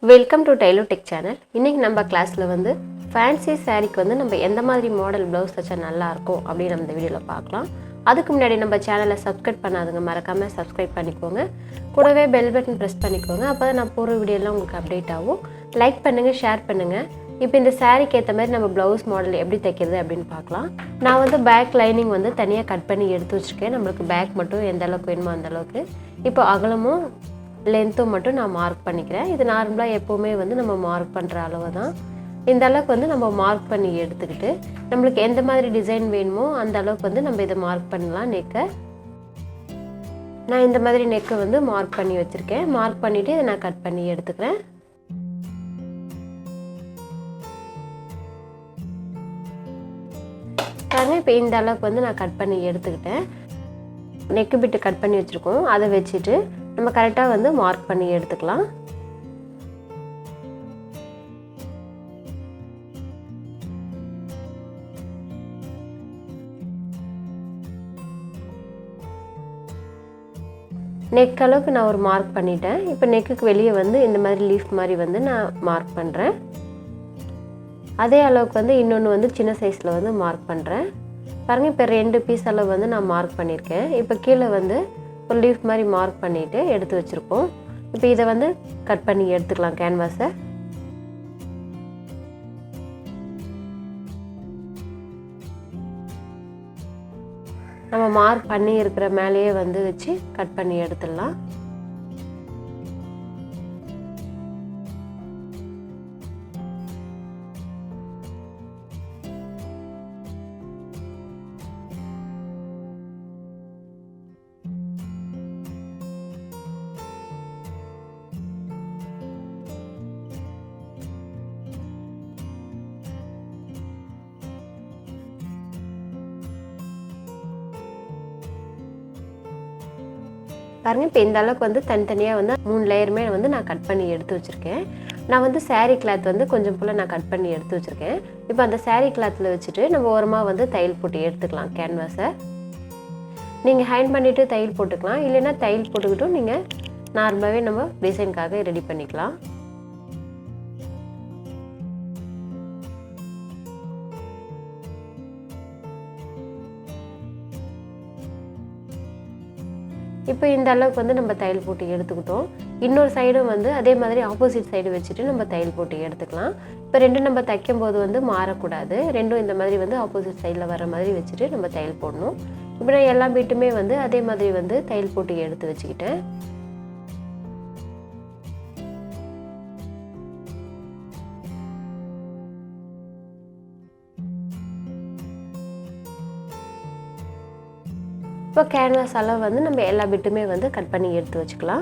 Welcome to டைலோ tech channel. இன்றைக்கி நம்ம கிளாஸில் வந்து ஃபேன்சி சாரீக்கு வந்து நம்ம எந்த மாதிரி மாடல் ப்ளவுஸ் வச்சா நல்லாயிருக்கும் அப்படின்னு நம்ம இந்த வீடியோவில் பார்க்கலாம். அதுக்கு முன்னாடி நம்ம சேனலை சப்ஸ்கிரைப் பண்ணாதுங்க, மறக்காமல் சப்ஸ்கிரைப் பண்ணிக்கோங்க. கூடவே பெல் பட்டன் ப்ரெஸ் பண்ணிக்கோங்க. அப்போ தான் நான் போகிற வீடியோலாம் உங்களுக்கு அப்டேட் ஆகும். லைக் பண்ணுங்கள், ஷேர் பண்ணுங்கள். இப்போ இந்த சாரீக்கு ஏற்ற மாதிரி நம்ம ப்ளவுஸ் மாடல் எப்படி தைக்கிறது அப்படின்னு பார்க்கலாம். நான் வந்து பேக் லைனிங் வந்து தனியாக கட் பண்ணி எடுத்து வச்சுருக்கேன். நம்மளுக்கு பேக் மட்டும் எந்த அளவுக்கு வேணுமோ அந்தளவுக்கு. இப்போ அகலமும் லென்த்தும் மட்டும் நான் மார்க் பண்ணிக்கிறேன். இது நார்மலாக எப்போவுமே வந்து நம்ம மார்க் பண்ணுற அளவு தான். இந்த அளவுக்கு வந்து நம்ம மார்க் பண்ணி எடுத்துக்கிட்டு நம்மளுக்கு எந்த மாதிரி டிசைன் வேணுமோ அந்த அளவுக்கு வந்து நம்ம இதை மார்க் பண்ணலாம். நெக்கை நான் இந்த மாதிரி நெக்கை வந்து மார்க் பண்ணி வச்சுருக்கேன். மார்க் பண்ணிவிட்டு இதை நான் கட் பண்ணி எடுத்துக்கிறேன். பாருங்கள், இப்போ இந்த அளவுக்கு வந்து நான் கட் பண்ணி எடுத்துக்கிட்டேன். நெக்கு பிட்டு கட் பண்ணி வச்சுருக்கோம். அதை வச்சுட்டு நம்ம கரெக்டாக வந்து மார்க் பண்ணி எடுத்துக்கலாம். நெக் அளவுக்கு நான் ஒரு மார்க் பண்ணிட்டேன். இப்போ நெக்குக்கு வெளியே வந்து இந்த மாதிரி லீஃப் மாதிரி வந்து நான் மார்க் பண்ணுறேன். அதே அளவுக்கு வந்து இன்னொன்று வந்து சின்ன சைஸில் வந்து மார்க் பண்ணுறேன். பாருங்கள், இப்போ 2 பீஸ் அளவு வந்து நான் மார்க் பண்ணியிருக்கேன். இப்போ கீழே வந்து ஒரு லீஃப் மாதிரி மார்க் பண்ணிவிட்டு எடுத்து வச்சுருக்கோம். இப்போ இதை வந்து கட் பண்ணி எடுத்துக்கலாம் கேன்வாஸை. நம்ம மார்க் பண்ணி இருக்கிற மேலேயே வந்து வச்சு கட் பண்ணி எடுத்துடலாம். பாருங்கள், இப்போ இந்த அளவுக்கு வந்து தனித்தனியாக வந்து 3 லேயருமே வந்து நான் கட் பண்ணி எடுத்து வச்சுருக்கேன். நான் வந்து சாரீ கிளாத் வந்து கொஞ்சம் போல் நான் கட் பண்ணி எடுத்து வச்சுருக்கேன். இப்போ அந்த சாரீ கிளாத்தில் வச்சுட்டு நம்ம ஓரமாக வந்து தையல் போட்டு எடுத்துக்கலாம் கேன்வாஸை. நீங்கள் ஹேண்ட் பண்ணிவிட்டு தையல் போட்டுக்கலாம், இல்லைன்னா தையல் போட்டுக்கிட்டும் நீங்கள் நார்மலாகவே நம்ம டிசைனுக்காக ரெடி பண்ணிக்கலாம். இப்போ இந்த அளவுக்கு வந்து நம்ம தையல் போட்டு எடுத்துக்கிட்டோம். இன்னொரு சைடும் வந்து அதே மாதிரி ஆப்போசிட் சைடு வச்சுட்டு நம்ம தையல் போட்டு எடுத்துக்கலாம். இப்போ ரெண்டும் நம்ம தைக்கும் போது வந்து மாறக்கூடாது. ரெண்டும் இந்த மாதிரி வந்து ஆப்போசிட் சைடில் வர மாதிரி வச்சுட்டு நம்ம தையல் போடணும். இப்போ நான் எல்லா பீட்டுமே வந்து அதே மாதிரி வந்து தையல் போட்டு எடுத்து வச்சுக்கிட்டேன். இப்போ கேன்வாஸ் அளவு வந்து நம்ம எல்லா பிட்டுமே வந்து கட் பண்ணி எடுத்து வச்சுக்கலாம்.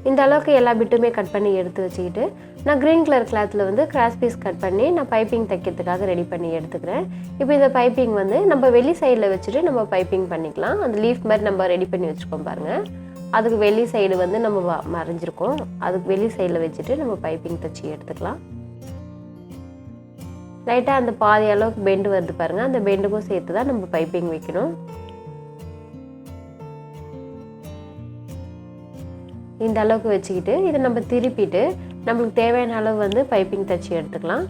இந்த அளவுக்கு எல்லா பிட்டுமே கட் பண்ணி எடுத்து வச்சுக்கிட்டு நான் க்ரீன் கலர் கிளாத்தில் வந்து கிராஸ் பீஸ் கட் பண்ணி நான் பைப்பிங் தைக்கிறதுக்காக ரெடி பண்ணி எடுத்துக்கிறேன். இப்போ இந்த பைப்பிங் வந்து நம்ம வெளி சைடில் வச்சுட்டு நம்ம பைப்பிங் பண்ணிக்கலாம். அந்த லீஃப் மாதிரி நம்ம ரெடி பண்ணி வச்சுக்கோம் பாருங்கள். அதுக்கு வெளி சைடு வந்து நம்ம மறைஞ்சிருக்கோம். அதுக்கு வெளி சைடில் வச்சுட்டு நம்ம பைப்பிங் தைச்சி எடுத்துக்கலாம். லைட்டாக அந்த பாதி அளவுக்கு பெண்டு வருது பாருங்கள். அந்த பெண்டுக்கும் சேர்த்து தான் நம்ம பைப்பிங் வைக்கணும். இந்த அளவுக்கு வச்சுக்கிட்டு இதை நம்ம திருப்பிட்டு நம்மளுக்கு தேவையான அளவு வந்து பைப்பிங் தைச்சி எடுத்துக்கலாம்.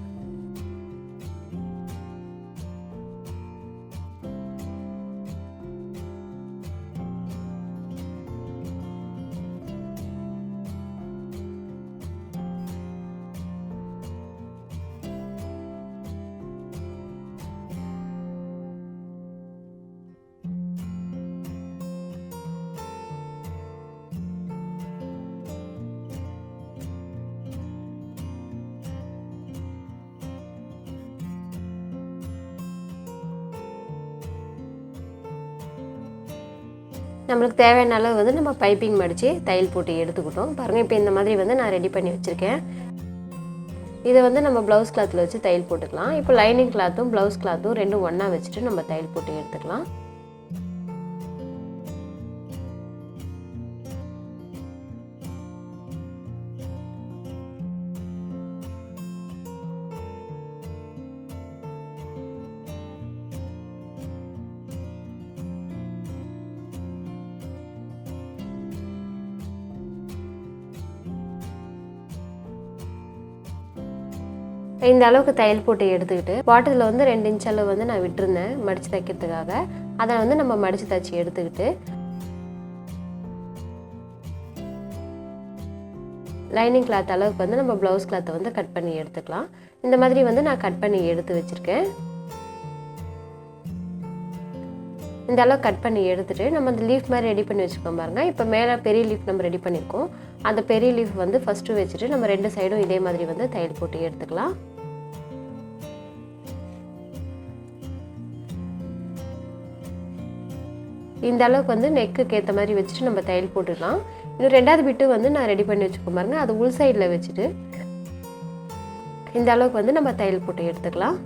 நம்மளுக்கு தேவையான அளவு வந்து நம்ம பைப்பிங் மடித்து தையல் போட்டு எடுத்துக்கிட்டோம். பாருங்கள், இப்போ இந்த மாதிரி வந்து நான் ரெடி பண்ணி வச்சுருக்கேன். இதை வந்து நம்ம ப்ளவுஸ் கிளாத்தில் வச்சு தையல் போட்டுக்கலாம். இப்போ லைனிங் கிளாத்தும் ப்ளவுஸ் கிளாத்தும் ரெண்டும் ஒன்றா வச்சுட்டு நம்ம தையல் போட்டு எடுத்துக்கலாம். இந்த அளவுக்கு தையல் போட்டு எடுத்துக்கிட்டு பாட்டத்தில் வந்து 2 இன்ச் அளவு வந்து நான் விட்டுருந்தேன் மடித்து தைக்கிறதுக்காக. அதை வந்து நம்ம மடித்து தைச்சி எடுத்துக்கிட்டு லைனிங் கிளாத் அளவுக்கு வந்து நம்ம ப்ளவுஸ் கிளாத்தை வந்து கட் பண்ணி எடுத்துக்கலாம். இந்த மாதிரி வந்து நான் கட் பண்ணி எடுத்து வச்சுருக்கேன். இந்த அளவு கட் பண்ணி எடுத்துகிட்டு நம்ம அந்த லீஃப் மாதிரி ரெடி பண்ணி வச்சுக்கோம் பாருங்கள். இப்போ மேலே பெரிய லீஃப் நம்ம ரெடி பண்ணியிருக்கோம். அந்த பெரிய லீஃப் வந்து ஃபஸ்ட்டு வச்சுட்டு நம்ம 2 சைடும் இதே மாதிரி வந்து தையல் போட்டு எடுத்துக்கலாம். இந்த அளவுக்கு வந்து நெக்குக்கு ஏற்ற மாதிரி வச்சுட்டு நம்ம தையல் போட்டுக்கலாம். இன்னும் 2வது பிட்டு வந்து நான் ரெடி பண்ணி வச்சுக்கோம் பாருங்கள். அது உள் சைடில் வச்சுட்டு இந்த அளவுக்கு வந்து நம்ம தையல் போட்டு எடுத்துக்கலாம்.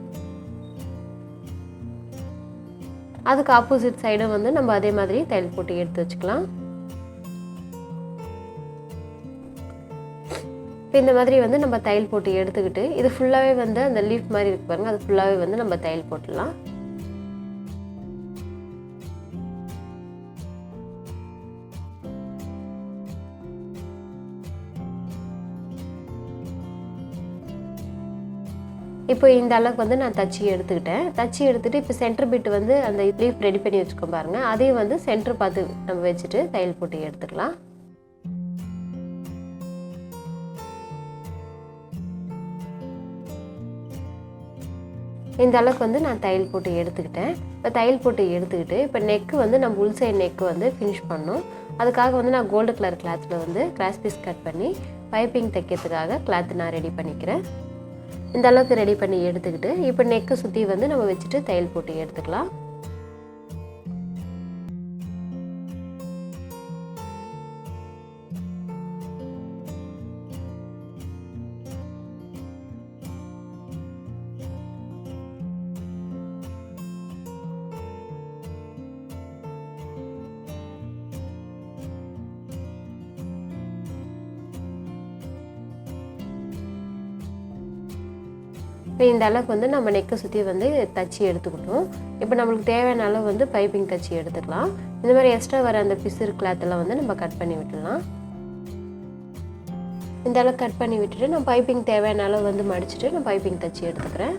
அதுக்கு ஆப்போசிட் சைடும் வந்து நம்ம அதே மாதிரி தையல் போட்டு எடுத்து வச்சுக்கலாம். இப்போ இந்த மாதிரி வந்து நம்ம தையல் போட்டு எடுத்துக்கிட்டு இது ஃபுல்லாகவே வந்து அந்த லீஃப் மாதிரி இருக்கு பாருங்க, அது ஃபுல்லாகவே வந்து நம்ம தையல் போட்டுடலாம். இப்போ இந்த அளவுக்கு வந்து நான் தச்சு எடுத்துக்கிட்டேன். தச்சு எடுத்துகிட்டு இப்போ சென்டர் பிட் வந்து அந்த லீஃப் ரெடி பண்ணி வச்சுக்கோம் பாருங்கள். அதையும் வந்து சென்டர் பார்த்து நம்ம வச்சுட்டு தையல் போட்டு எடுத்துக்கலாம். இந்த அளவுக்கு வந்து நான் தையல் போட்டு எடுத்துக்கிட்டேன். இப்போ தையல் போட்டு எடுத்துக்கிட்டு இப்போ நெக்கு வந்து நம்ம உள் சைடு நெக்கு வந்து ஃபினிஷ் பண்ணணும். அதுக்காக வந்து நான் கோல்டு கலர் கிளாத்தில் வந்து கிராஸ் பீஸ் கட் பண்ணி பைப்பிங் தைக்கிறதுக்காக கிளாத் நான் ரெடி பண்ணிக்கிறேன். இந்த அளவுக்கு ரெடி பண்ணி எடுத்துக்கிட்டு இப்போ நெக்கு சுற்றி வந்து நம்ம வச்சுட்டு தையல் போட்டு எடுத்துக்கலாம். இப்போ இந்த அளவுக்கு வந்து நம்ம நெக்கை சுற்றி வந்து தச்சு எடுத்துக்கிட்டோம். இப்போ நம்மளுக்கு தேவையான அளவு வந்து பைப்பிங் தச்சு எடுத்துக்கலாம். இந்த மாதிரி எக்ஸ்ட்ரா வர அந்த பிசுறு கிளாத்தெல்லாம் வந்து நம்ம கட் பண்ணி விட்டுடலாம். இந்த அளவுக்கு கட் பண்ணி விட்டுட்டு நான் பைப்பிங் தேவையான அளவு வந்து மடிச்சுட்டு நான் பைப்பிங் தச்சு எடுத்துக்கிறேன்.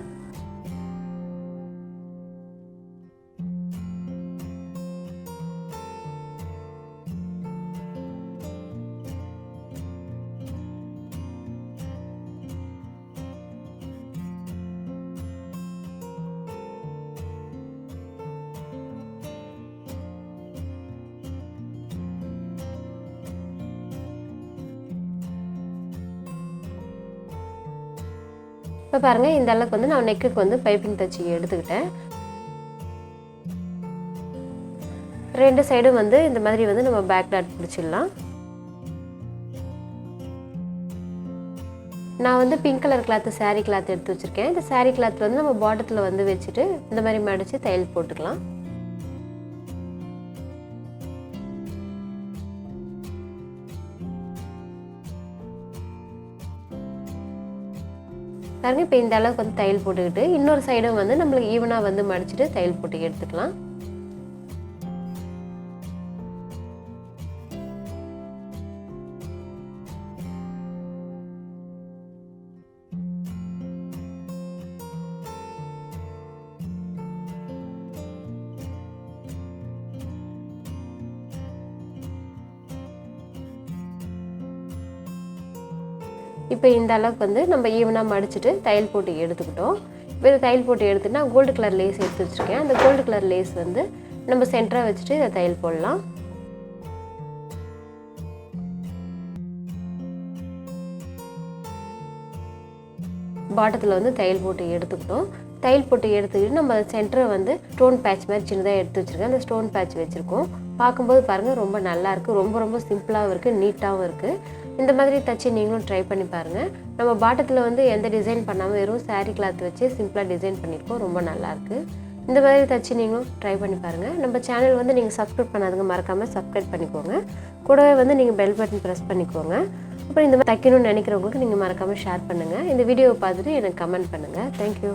இப்போ பாருங்கள், இந்த அளவுக்கு வந்து நான் நெக்குக்கு வந்து பைப்பிங் தச்சு எடுத்துக்கிட்டேன். 2 சைடும் வந்து இந்த மாதிரி வந்து நம்ம பேக் டாட் பிடிச்சிடலாம். நான் வந்து pink colour cloth sari cloth எடுத்து வச்சுருக்கேன். இந்த சாரீ கிளாத் வந்து நம்ம பாட்டத்தில் வந்து வச்சுட்டு இந்த மாதிரி மடித்து தையல் போட்டுக்கலாம். பாருங்க, இப்போ இந்த அளவுக்கு வந்து தையல் போட்டுக்கிட்டு இன்னொரு சைடும் வந்து நம்மளுக்கு ஈவனாக வந்து மடிச்சுட்டு தையல் போட்டு எடுத்துக்கலாம். இப்போ இந்த அளவுக்கு வந்து நம்ம ஈவனாக மடிச்சுட்டு தையல் போட்டு எடுத்துக்கிட்டோம். இப்போ இந்த தையல் போட்டு எடுத்துட்டு நான் கோல்டு கலர் லேஸ் எடுத்து வச்சுருக்கேன். அந்த கோல்டு கலர் லேஸ் வந்து நம்ம சென்டராக வச்சுட்டு இதை தையல் போடலாம். பாட்டத்தில் வந்து தையல் போட்டு எடுத்துக்கிட்டோம். தையல் போட்டு எடுத்துக்கிட்டு நம்ம சென்டரை வந்து ஸ்டோன் பேட்ச் மாதிரி சின்னதாக எடுத்து வச்சுருக்கேன். அந்த ஸ்டோன் பேட்ச் வச்சுருக்கோம். பார்க்கும்போது பாருங்கள், ரொம்ப நல்லாயிருக்கு. ரொம்ப சிம்பிளாகவும் இருக்குது, நீட்டாகவும் இருக்குது. இந்த மாதிரி தச்சு நீங்களும் ட்ரை பண்ணி பாருங்கள். நம்ம பாட்டத்தில் வந்து எந்த டிசைன் பண்ணாமல் வெறும் சாரீ கிளாத் வச்சு சிம்பிளாக டிசைன் பண்ணியிருக்கோம். ரொம்ப நல்லாயிருக்கு. இந்த மாதிரி தச்சு நீங்களும் ட்ரை பண்ணி பாருங்கள். நம்ம சேனல் வந்து நீங்கள் சப்ஸ்கிரைப் பண்ணாதுங்க, மறக்காமல் சப்ஸ்கிரைப் பண்ணிக்கோங்க. கூடவே வந்து நீங்கள் பெல் பட்டன் ப்ரெஸ் பண்ணிக்கோங்க. அப்புறம் இந்த மாதிரி தைக்கணும்னு நினைக்கிறவங்களுக்கு நீங்கள் மறக்காமல் ஷேர் பண்ணுங்கள். இந்த வீடியோவை பார்த்துட்டு எனக்கு கமெண்ட் பண்ணுங்கள். தேங்க்யூ.